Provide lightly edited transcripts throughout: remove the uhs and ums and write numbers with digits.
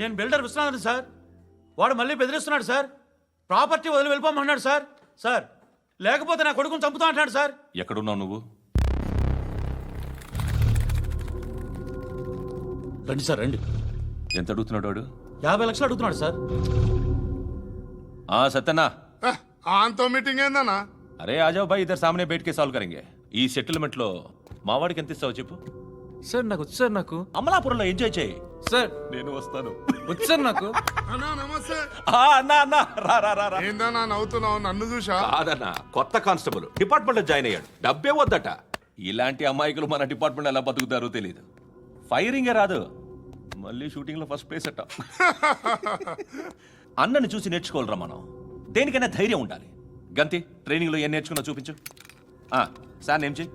నేను builder Viswanathan sir. వాడు మళ్ళీ బెదిరిస్తున్నాడు సార్. ప్రాపర్టీ వదిలి వెళ్ళిపోమన్నాడు సార్. సార్ లేకపోతే నా కొడుకుని చంపుతా అంటున్నాడు సార్. ఎక్కడున్నావు నువ్వు? రండి సార్ రండి. ఎంత అడుగుతున్నాడు వాడు? 50 లక్షలు అడుగుతున్నాడు సార్. సత్యన్నా, ఆంతో మీటింగ్ ఏందన్నా? అరే ఆజావ్ భాయ్, ఇద్దరు సామనే బయటకే సాల్వ్ కరెంగే. ఈ సెటిల్మెంట్ లో మావాడికి ఎంత ఇస్తావు చెప్పు. సార్ నాకు వచ్చు సార్. నాకు అమలాపురంలో ఎంజాయ్ చేయి సార్. నేను వస్తాను. వచ్చు సార్ నాకు. అన్నా నమస్తే. అన్నా అన్నా రా రా రా. ఏందన్నా నవ్వుతున్నావు? నన్ను చూసా? కాదన్నా, కొత్త కానిస్టేబుల్ డిపార్ట్మెంట్ లో జాయిన్ అయ్యాడు. డబ్బే వద్దట. ఇలాంటి అమాయకులు మన డిపార్ట్మెంట్ ఎలా బతుకుతారో తెలియదు. ఫైరింగే రాదు, మళ్ళీ షూటింగ్ లో ఫస్ట్ ప్లేస్ అట్ట. అన్నని చూసి నేర్చుకోవాలరా మనం. దేనికైనా ధైర్యం ఉండాలి. గంతి, ట్రైనింగ్ లో ఏం నేర్చుకున్నా చూపించు. సార్ ఏం చేయి,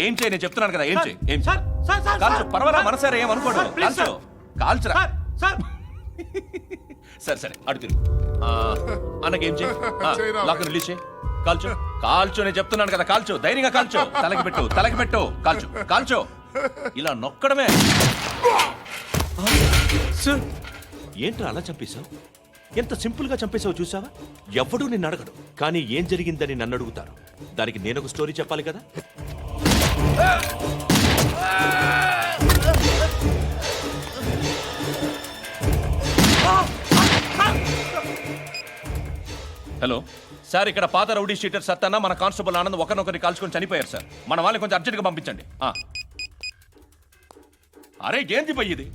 ఏం చేయి, నేను చెప్తున్నాను కదా. ఏం చేయి, ఏం సార్ సార్ సార్ కాల్చు. పర్వాలా, మనసారా ఏం అనుకోడు. సార్, ప్లీజ్ కాల్చు, కాల్చురా. సార్ సార్ సరే సరే అడు తిరుగు. అన్నకేం చేయి, చేయరా. లాక్ రిలీజ్ చేయి. కాల్చు కాల్చు, నేను చెప్తున్నాను కదా. కాల్చు, ధైర్యంగా కాల్చు. తలకి పెట్టు, తలకి పెట్టు. కాల్చు కాల్చు. ఇలా నొక్కడమే. సార్ ఏంట్రా అలా చంపేశావు? ఎంత సింపుల్ గా చంపేశావు చూసావా? ఎవడూ నిన్ను అడగడు, కానీ ఏం జరిగిందని నన్ను అడుగుతారు. దానికి నేను ఒక స్టోరీ చెప్పాలి కదా. హలో సార్, ఇక్కడ పాత రౌడీ షీటర్ సత్తన్న, మన కానిస్టేబుల్ ఆనంద్ ఒకరినొకరిని కాల్చుకొని చనిపోయారు సార్. మన వాళ్ళని కొంచెం అర్జెంట్గా పంపించండి. అరే ఏంది పోయి ఇది?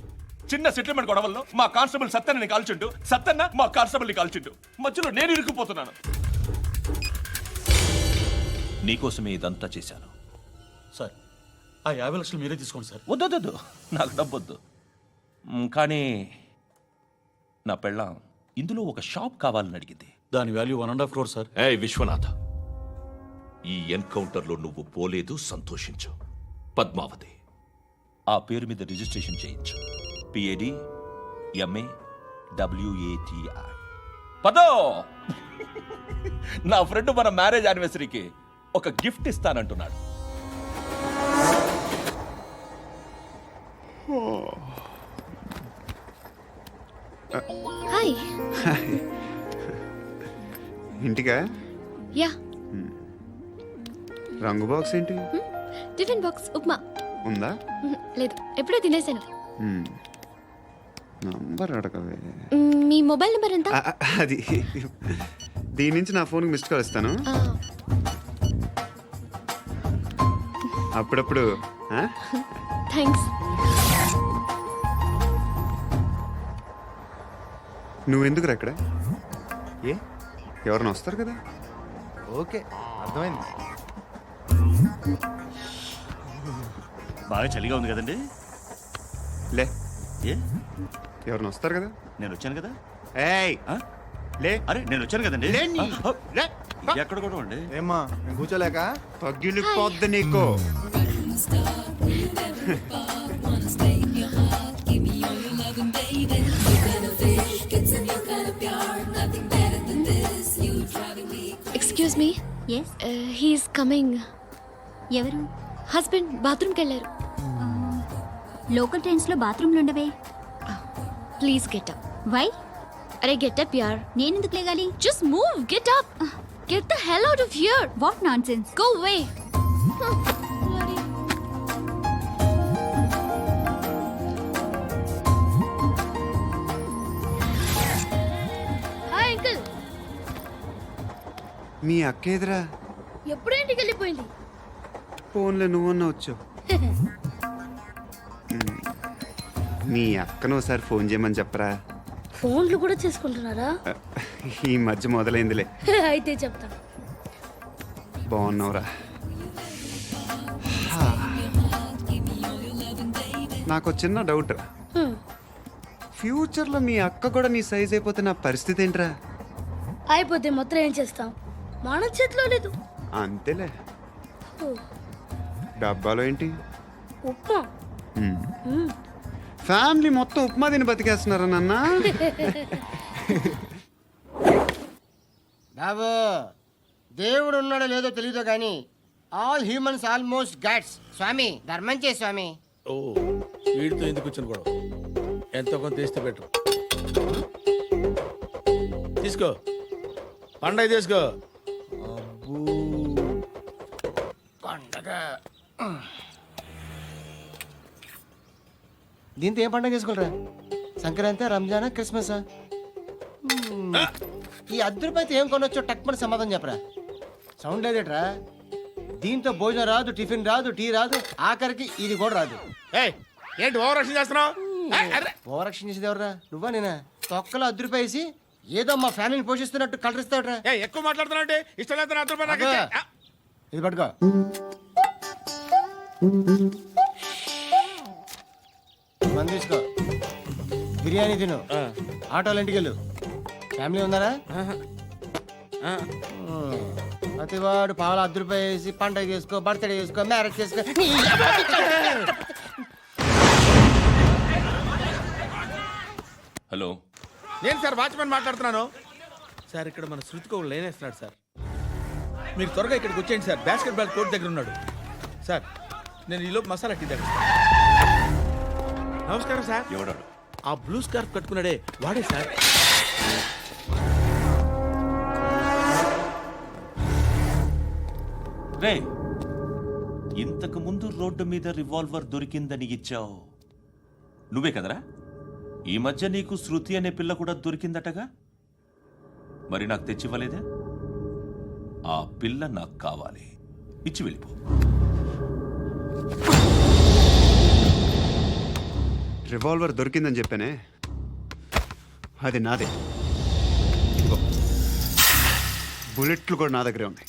చిన్న సెటిల్మెంట్ గొడవల్లో మా కానిస్టేబుల్ సత్తన్నని కాల్చుండు, సత్తన్న మా కానిస్టేబుల్ని కాల్చుండు. మధ్యలో నేను ఇరుక్కుపోతున్నాను. నీకోసమే ఇదంతా చేశాను. సార్ ఆ 50 లక్షలు మీరే తీసుకోండి సార్. వద్దొద్దు, నాకు డబ్బొద్దు. కానీ నా పెళ్ళాం ఇందులో ఒక షాప్ కావాలని అడిగింది. దాని వాల్యూ 1.5 crore సార్. ఏ విశ్వనాథ, ఈ ఎన్కౌంటర్లో నువ్వు పోలేదు, సంతోషించు. పద్మావతి ఆ పేరు మీద రిజిస్ట్రేషన్ చేయించు. PAD MA WATI. పదో, నా ఫ్రెండ్ మన మ్యారేజ్ యానివర్సరీకి ఒక గిఫ్ట్ ఇస్తానంటున్నాడు. హాయ్. ఇంటికా? యా. రంగు బాక్స్ ఏంటి? Tiffin box upma. ఉందా? లేదు, ఎప్పుడో తినేసాను. నంబర్ అడగవే. మీ మొబైల్ నెంబర్ ఎంత? అది దీని నుంచి నా ఫోన్కి మిస్డ్ కాల్ ఇస్తాను. అప్పుడప్పుడు. థ్యాంక్స్. నువ్వెందుకురా ఇక్కడ? ఏ ఎవరైనా వస్తారు కదా. ఓకే, అర్థమైంది. బాగా చలిగా ఉంది కదండి. లే, ఏ ఎవరైనా వస్తారు కదా. నేను వచ్చాను కదా. ఏయ్ లే. అరే నేను వచ్చాను కదండి. లేని. లే. ఎక్కడ కూడా ఉండి. ఏమ్మా, నేను కూర్చోలేక? పగిలిపోద్ది నీకు. Excuse me. Yes. He's coming. ఎవరు? హస్బెండ్ బాత్రూమ్కి వెళ్ళారు. లోకల్ ట్రైన్స్లో బాత్రూమ్లు ఉండవే. Please get up. వై? అరే గెట్ అప్ యార్. నేనెందుకు లేగాలి? Just move, get up. Get the hell out of here. What nonsense. Go away. Hi uncle. మీ అక్క ఎదురా? ఎప్పుడు ఇంటికి వెళ్ళిపోయింది. ఫోన్లో నువ్వన్నా వచ్చావు. మీ అక్కను ఒకసారి ఫోన్ చేయమని చెప్పరా. ఫోన్లు కూడా చేసుకుంటున్నారా? ఈ మధ్య మొదలైందిలే. అయితే చెప్తా. బాగున్నావురా? నాకు చిన్న డౌట్ రా. ఫ్యూచర్లో మీ అక్క కూడా నీ సైజ్ అయిపోతే నా పరిస్థితి ఏంట్రా? అయిపోతే మొత్తం ఏం చేస్తాం, మన చేతిలో లేదు. అంతేలే. డబ్బాలో ఏంటి? ఉప్మా. ఫ్యామిలీ మొత్తం ఉప్మా తిని బతికేస్తున్నారా నాన్న? బాబు, దేవుడు ఉన్నాడో లేదో తెలియదు కానీ ఆల్ హ్యూమన్స్ ఆల్మోస్ట్ గాడ్స్. స్వామి ధర్మం చే స్వామి. ఓ వీడితో ఎందుకు వచ్చిన గొడవ? ఎంతో కొంత తీస్తే పెట్టు. తీసుకో, పండగ తీసుకో. పండగ దీంతో ఏం పండగ చేసుకోరా? సంక్రాంతి, రంజానా, క్రిస్మసా? ఈ రూపాయలతో ఏం కొనొచ్చో టక్మని సమాధానం చెప్పరా. సౌండ్ లేదేట్రా? దీంతో భోజనం రాదు, టిఫిన్ రాదు, టీ రాదు, ఆఖరికి ఇది కూడా రాదు. ఏయ్, ఏంటి ఓవర్ రక్షణ చేస్తున్నావు? ఓవరక్షణ చేసేది ఎవరా? నువ్వా నేనా? తొక్కలో రూపాయి వేసి ఏదో మా ఫ్యామిలీని పోషిస్తున్నట్టు కలరిస్తాడ్రా. ఎక్కువ మాట్లాడుతున్నావు అంటే ఇష్టం లేదు. రూపాయలు నాకు అబ్బా. ఇచ్చే. ఇది పట్టుకో. మంది తీసుకో, బిర్యానీ తిను, ఆటోలు ఇంటికి వెళ్ళు. ఫ్యామిలీ ఉన్నారా? ప్రతివాడు పావుల రూపాయలు వేసి పండగ చేసుకో, బర్త్డే చేసుకో, మ్యారేజ్ చేసుకో. హలో, నేను సార్ వాచ్మెన్ మాట్లాడుతున్నాను. సార్ ఇక్కడ మన శృతికి ఒక లైన్ వేస్తున్నాడు సార్. మీరు త్వరగా ఇక్కడికి వచ్చేయండి సార్. బాస్కెట్ బాల్ కోర్ట్ దగ్గర ఉన్నాడు సార్. నేను ఈలోపు మసాలా టీ దగ్గర. నమస్కారం సార్. ఎవడాడు? ఆ బ్లూ స్కార్ఫ్ కట్టుకున్నాడే వాడే సార్. రే, ఇంతకు ముందు రోడ్డు మీద రివాల్వర్ దొరికిందని ఇచ్చావు నువ్వే కదరా? ఈ మధ్య నీకు శృతి అనే పిల్ల కూడా దొరికిందటగా? మరి నాకు తెచ్చివ్వలేదే? ఆ పిల్ల నాకు కావాలి, ఇచ్చి వెళ్ళిపో. రివాల్వర్ దొరికిందని చెప్పానే, అది నాదే. ఇదిగో, బుల్లెట్లు కూడా నా దగ్గరే ఉన్నాయి.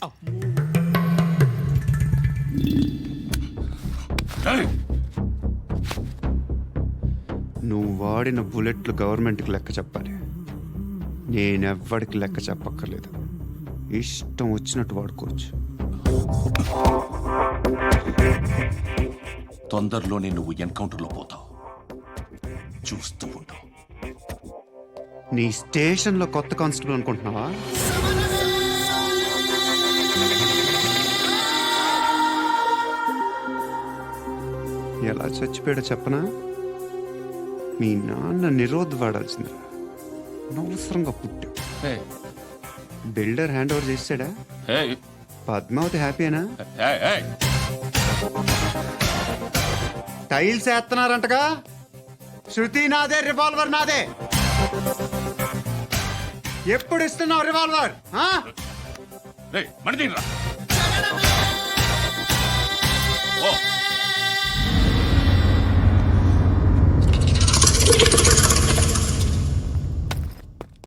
నువ్వు వాడిన బుల్లెట్లు గవర్నమెంట్కి లెక్క చెప్పాలి. నేనెవ్వడికి లెక్క చెప్పక్కర్లేదు. ఇష్టం వచ్చినట్టు వాడుకోవచ్చు. తొందరలోనే నువ్వు ఎన్కౌంటర్లో పోతావు, చూస్తూ ఉండు. నీ స్టేషన్లో కొత్త కానిస్టేబుల్ అనుకుంటున్నావా? ఎలా చచ్చిపోయాడో చెప్పనా? మీ నాన్న నిరోధ్ వాడాల్సిందిరా. అనవసరంగా పుట్టావు. బిల్డర్ హ్యాండ్ ఓవర్ చేసాడా? పద్మావతి హ్యాపీనా? టైల్స్ వేస్తున్నారంటగా? శృతి నాదే, రివాల్వర్ నాదే. ఎప్పుడు ఇస్తున్నావు రివాల్వర్? ఓ